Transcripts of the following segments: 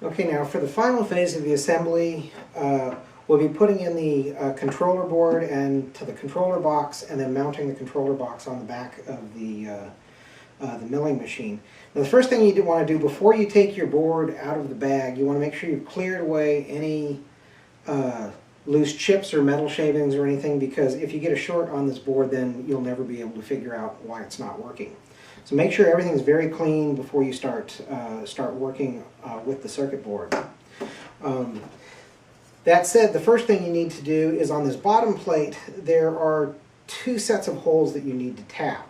Okay, now for the final phase of the assembly, we'll be putting in the controller board and to the controller box, and then mounting the controller box on the back of the milling machine. Now the first thing you want to do before you take your board out of the bag, you want to make sure you've cleared away any loose chips or metal shavings or anything, because if you get a short on this board, then you'll never be able to figure out why it's not working. So make sure everything's very clean before you start working with the circuit board. That said, the first thing you need to do is on this bottom plate, there are two sets of holes that you need to tap.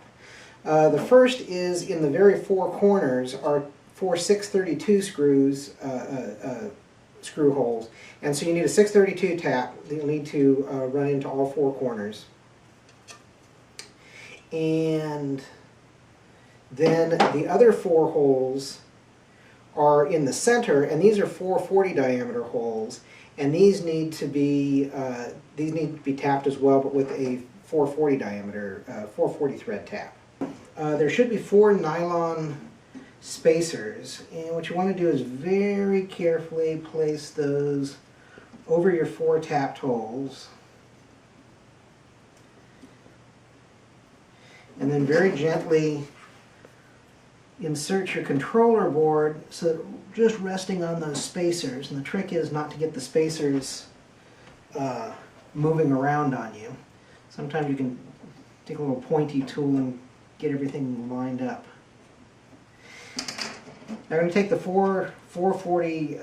The first is in the very four corners are four 632 screws, screw holes. And so you need a 632 tap that you'll need to run into all four corners. And then the other four holes are in the center, and these are 440 diameter holes, and these need to be tapped as well, but with a 440 diameter, 440 thread tap. There should be four nylon spacers, and what you want to do is very carefully place those over your four tapped holes, and then very gently insert your controller board so that just resting on those spacers, and the trick is not to get the spacers moving around on you. Sometimes you can take a little pointy tool and get everything lined up. Now we're going to take the 440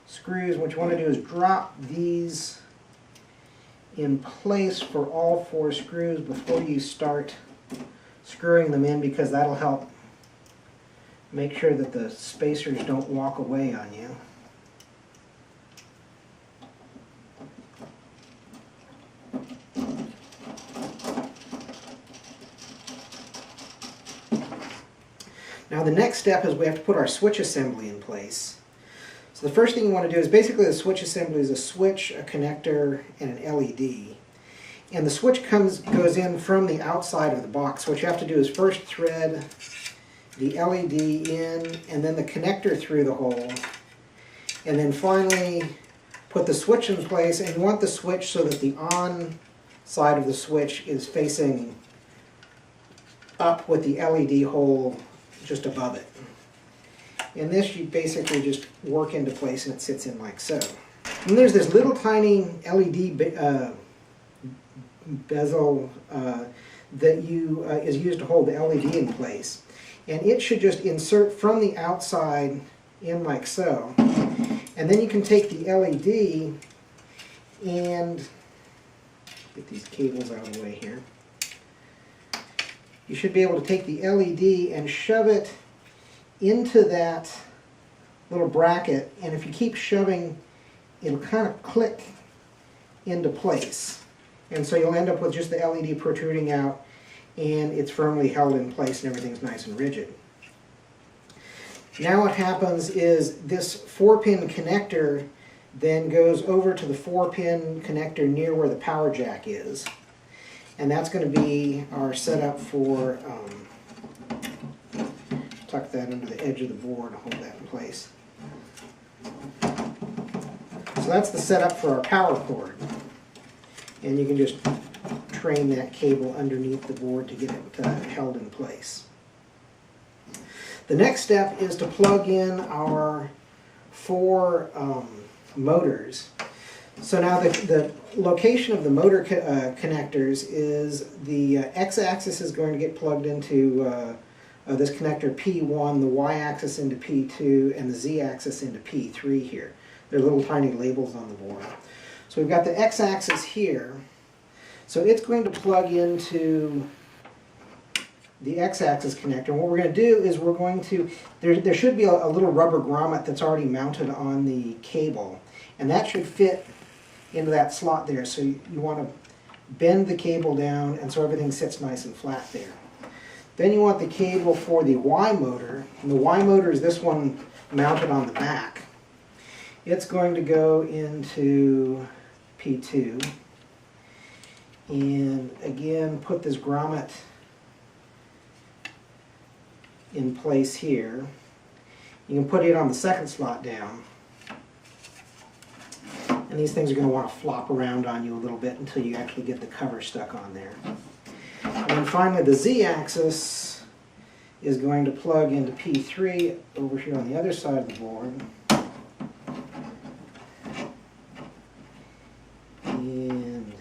screws. What you want to do is drop these in place for all four screws before you start screwing them in, because that'll help make sure that the spacers don't walk away on you. Now the next step is we have to put our switch assembly in place. So the first thing you want to do is basically the switch assembly is a switch, a connector, and an LED. And the switch goes in from the outside of the box. So what you have to do is first thread the LED in, and then the connector through the hole, and then finally put the switch in place. And you want the switch so that the on side of the switch is facing up with the LED hole just above it. And this you basically just work into place, and it sits in like so. And there's this little tiny LED bezel that is used to hold the LED in place. And it should just insert from the outside in like so. And then you can take the LED and get these cables out of the way here. You should be able to take the LED and shove it into that little bracket, and if you keep shoving, it'll kind of click into place. And so you'll end up with just the LED protruding out, and it's firmly held in place and everything's nice and rigid. Now what happens is this 4-pin connector then goes over to the 4-pin connector near where the power jack is. And that's going to be our setup for, tuck that under the edge of the board and hold that in place. So that's the setup for our power cord. And you can just train that cable underneath the board to get it held in place. The next step is to plug in our four motors. So now the location of the motor connectors is the x-axis is going to get plugged into this connector P1, the y-axis into P2, and the z-axis into P3 here. There are little tiny labels on the board. So we've got the x-axis here. So it's going to plug into the x-axis connector. And what we're going to do is we're going to, there should be a little rubber grommet that's already mounted on the cable. And that should fit into that slot there. So you want to bend the cable down, and so everything sits nice and flat there. Then you want the cable for the Y motor. And the Y motor is this one mounted on the back. It's going to go into P2. And again, put this grommet in place here. You can put it on the second slot down. And these things are going to want to flop around on you a little bit until you actually get the cover stuck on there. And then finally the Z-axis is going to plug into P3 over here on the other side of the board. And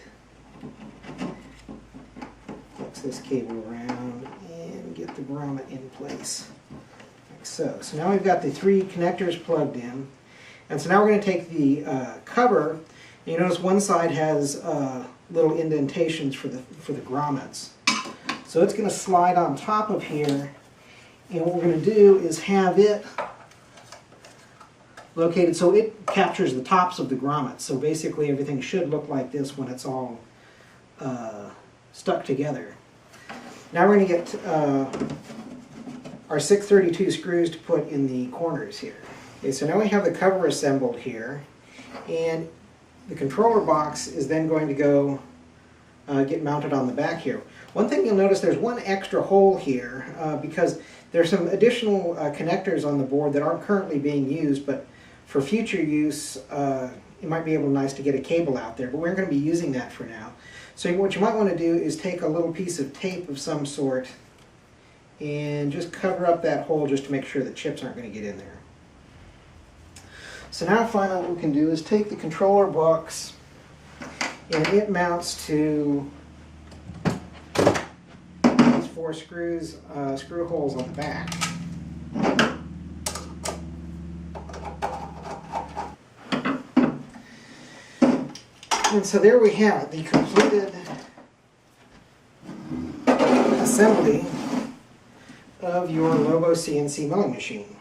flex this cable around and get the grommet in place. Like so. So now we've got the 3 connectors plugged in. And so now we're going to take the cover, and you notice one side has little indentations for the grommets. So it's going to slide on top of here, and what we're going to do is have it located so it captures the tops of the grommets. So basically everything should look like this when it's all stuck together. Now we're going to get our 632 screws to put in the corners here. Okay, so now we have the cover assembled here, and the controller box is then going to go get mounted on the back here. One thing you'll notice, there's one extra hole here because there's some additional connectors on the board that aren't currently being used, but for future use it might be nice to get a cable out there, but we're going to be using that for now. So what you might want to do is take a little piece of tape of some sort and just cover up that hole just to make sure that chips aren't going to get in there. So now finally what we can do is take the controller box, and it mounts to these 4 screw holes on the back. And so there we have it, the completed assembly of your Lobo CNC milling machine.